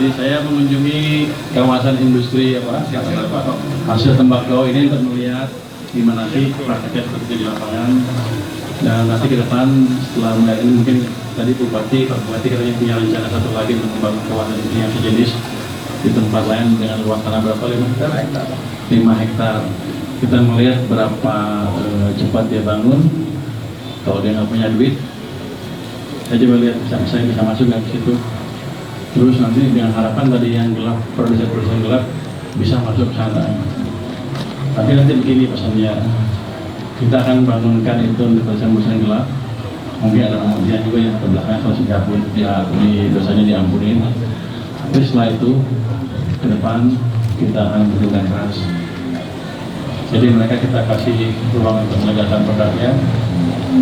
Jadi saya mengunjungi kawasan industri hasil tembakau ini untuk melihat gimana nanti prakteknya seperti di lapangan. Dan nanti ke depan setelah melihat ini mungkin tadi Pak Bupati katanya punya rencana satu lagi untuk membangun kawasan industri yang sejenis di tempat lain dengan luas tanah berapa 5 hektar? 5 hektar. Kita melihat berapa cepat dia bangun. Kalau dia nggak punya duit, saya coba lihat saya bisa masuk nggak ke situ. Terus nanti dengan harapan tadi yang gelap, produsen gelap bisa masuk ke sana. Tapi nanti begini pesannya, kita akan bangunkan itu untuk produsen gelap. Mungkin ada kemudian juga yang terbelakang kalau sudah pun dosanya diampunin. Tapi setelah itu ke depan kita akan bertindak keras. Jadi mereka kita kasih ruang untuk menegakkan produknya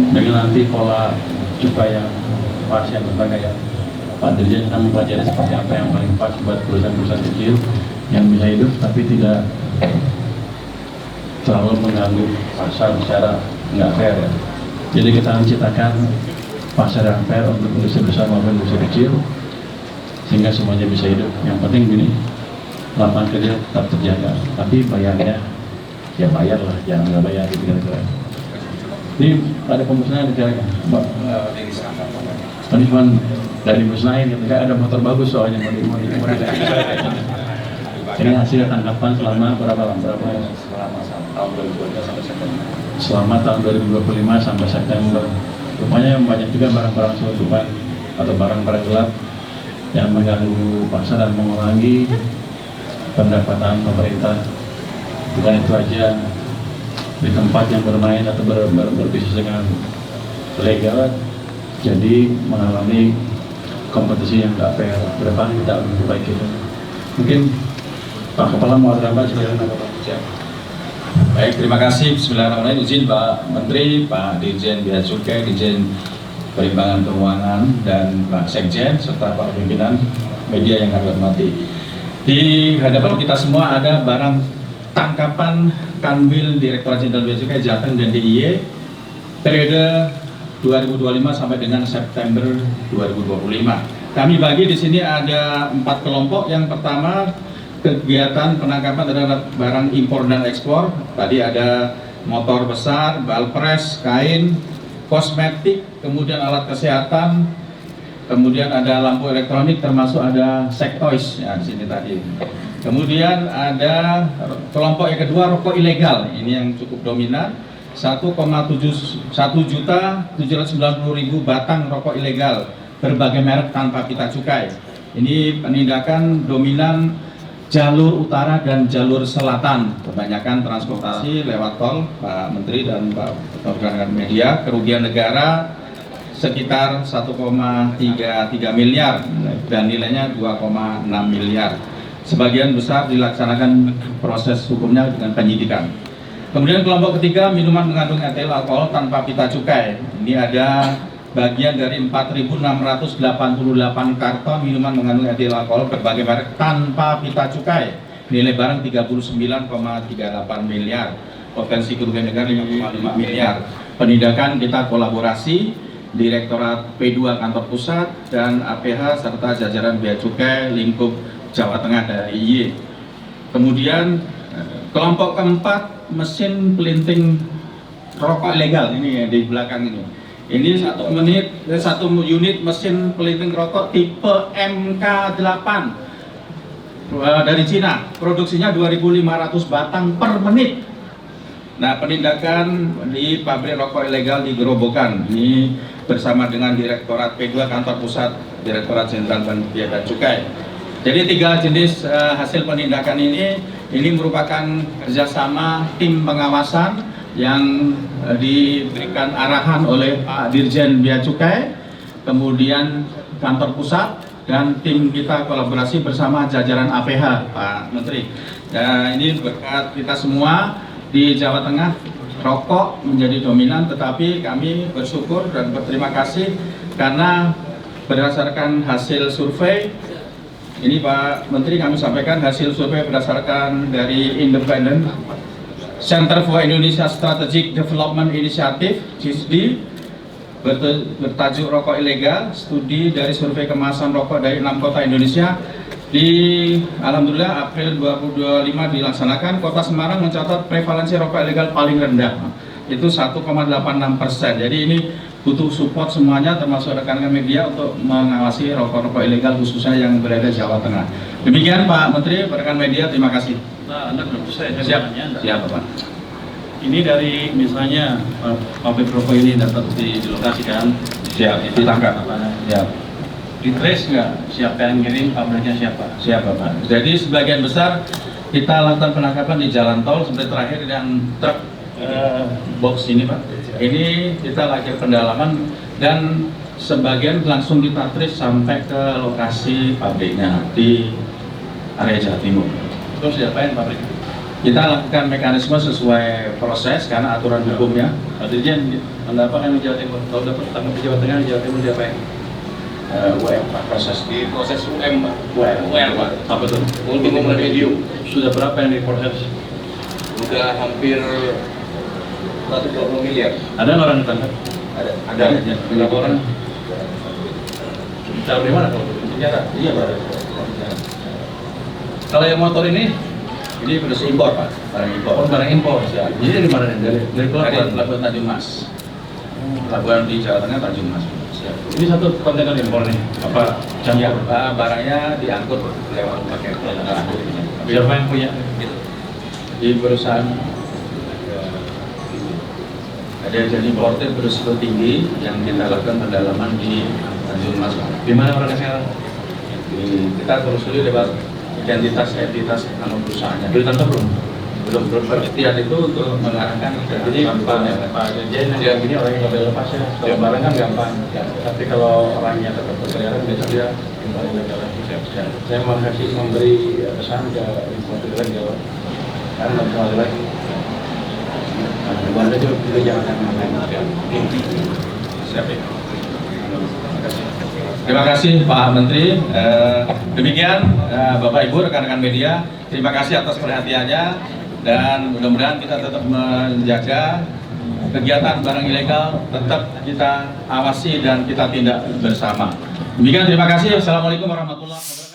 dengan nanti pola cukai yang pas yang berbagai. Pak Dirjen akan mempelajari seperti apa yang paling pas buat perusahaan-perusahaan kecil yang bisa hidup tapi tidak terlalu mengganggu pasar secara nggak fair ya. Jadi kita menciptakan pasar yang fair untuk industri besar maupun industri kecil sehingga semuanya bisa hidup. Yang penting gini, lapangan kerja tetap terjaga, tapi bayarnya ya bayar lah, jangan nggak bayar gitu kira-kira. Ini ada pemusnahan di jalan, Mbak. Ini cuma dari musnahin, ketika ada motor bagus soalnya mau ini hasil tangkapan selama berapa lama? Tahun 2025 sampai September. Selama tahun 2025 sampai September. Rupanya banyak juga barang-barang selundupan atau barang-barang gelap yang mengganggu pasar dan mengurangi pendapatan pemerintah. Bukan itu aja, di tempat yang bermain atau berbisnis dengan legal jadi mengalami kompetisi yang tidak fair. Berdepan kita memperbaiki itu. Mungkin Pak Kepala mau ada apa silakan Pak. Baik, terima kasih. Bismillahirrahmanirrahim. Izin Pak Menteri, Pak Dirjen Bea Cukai, Dirjen Perimbangan Keuangan, dan Pak Sekjen serta Pak pimpinan media yang kami hormati. Di hadapan kita semua ada barang tangkapan Kanwil Direktorat Jenderal Bea Cukai Jateng dan DIY periode 2025 sampai dengan September 2025. Kami bagi di sini ada 4 kelompok. Yang pertama, kegiatan penangkapan terhadap barang impor dan ekspor. Tadi ada motor besar, balpres, kain, kosmetik, kemudian alat kesehatan, kemudian ada lampu elektronik, termasuk ada sex toys ya di sini tadi. Kemudian ada kelompok yang kedua, rokok ilegal. Ini yang cukup dominan. 1,790.000 batang rokok ilegal berbagai merek tanpa pita cukai. Ini penindakan dominan jalur utara dan jalur selatan, kebanyakan transportasi lewat tol, Pak Menteri dan Pak rekan-rekan media. Kerugian negara sekitar 1,33 miliar dan nilainya 2,6 miliar. Sebagian besar dilaksanakan proses hukumnya dengan penyidikan. Kemudian kelompok ketiga, minuman mengandung etil alkohol tanpa pita cukai. Ini ada bagian dari 4.688 karton minuman mengandung etil alkohol berbagai merek tanpa pita cukai. Nilai barang 39,38 miliar. Potensi kerugian negara 5,5 miliar. Penindakan kita kolaborasi Direktorat P2 Kantor Pusat dan APH serta jajaran Bea Cukai lingkup Jawa Tengah dari IY. Kemudian kelompok keempat, mesin pelinting rokok ilegal. Ini di belakang ini. Ini satu unit mesin pelinting rokok tipe MK8 dari Cina. Produksinya 2.500 batang per menit. Nah, penindakan di pabrik rokok ilegal di Gerobokan. Ini bersama dengan Direktorat P2 Kantor Pusat Direktorat Jenderal Bea dan Cukai. Jadi 3 jenis hasil penindakan ini merupakan kerjasama tim pengawasan yang diberikan arahan oleh Pak Dirjen Bea Cukai, kemudian kantor pusat, dan tim kita kolaborasi bersama jajaran APH, Pak Menteri. Nah, ini berkat kita semua di Jawa Tengah, rokok menjadi dominan, tetapi kami bersyukur dan berterima kasih karena berdasarkan hasil survei. Ini Pak Menteri, kami sampaikan hasil survei berdasarkan dari Independent Center for Indonesia Strategic Development Initiative (CISD) bertajuk Rokok Ilegal, studi dari survei kemasan rokok dari 6 kota Indonesia. Alhamdulillah April 2025 dilaksanakan, Kota Semarang mencatat prevalensi rokok ilegal paling rendah, itu 1,86%. Jadi ini butuh support semuanya, termasuk rekan-rekan media untuk mengawasi rokok-rokok ilegal khususnya yang berada di Jawa Tengah. Demikian Pak Menteri, rekan media, terima kasih. Nah, Anda belum selesai. Siap Pak. Ini dari misalnya pabrik rokok ini dapat dilokasikan, Ditangkap. Siap. di trace nggak siapa yang ngirim, pabriknya siapa? Siapa Pak? Jadi sebagian besar kita lakukan penangkapan di jalan tol, seperti terakhir yang truk box ini Pak. Ini kita lakukan pendalaman dan sebagian langsung kita trace sampai ke lokasi pabriknya di area Jawa Timur. Terus diapain pabrik? Kita lakukan mekanisme sesuai proses karena aturan hukumnya. Artinya Anda apa kan di Jawa Timur? Kalau dapat tangkap di Jawa Tengah, di Jawa Timur diapain? UM Pak, proses UM Pak. UM Pak. Apa tuh? Ultimum remedium Sudah berapa yang diproses? udah hampir 120 miliar. Ada nggak orang ditangkap? Ada. Berapa orang? Tahu di mana kalau penjara? Iya Pak. Kalau yang motor ini Terus impor Pak, barang impor. barang impor. Ya. Jadi dari mana nih? Dari Dari pelabuhan. Pelabuhan Tanjung Mas. Pelabuhan di Jawa Tengah Tanjung Mas. Siap. Ini satu kontainer impor nih. Apa Ya, campur? barangnya diangkut lewat pakai angkut. Siapa yang punya? Di perusahaan ada jadi importer berisiko tinggi yang kita lakukan pendalaman di Tanjung Mas. Di mana orangnya sekarang? Kita telusuri lewat identitas perusahaannya. Belum ditangkap belum? Belum berikhtiar itu untuk mengarahkan ke Jadi Pak Dirjen yang gini orangnya nggak boleh lepas ya. Kalau barang kan gampang. Tapi kalau orangnya tetap berkeliaran biasa dia kembali legal lagi. Saya mau kasih memberi pesan ke importer legal. Kan nggak kembali lagi. Anda juga jangan main-main. Siap ya. Terima kasih Pak Menteri. Demikian Bapak Ibu rekan-rekan media, terima kasih atas perhatiannya dan mudah-mudahan kita tetap menjaga kegiatan barang ilegal tetap kita awasi dan kita tindak bersama. Demikian terima kasih. Assalamualaikum warahmatullahi wabarakatuh.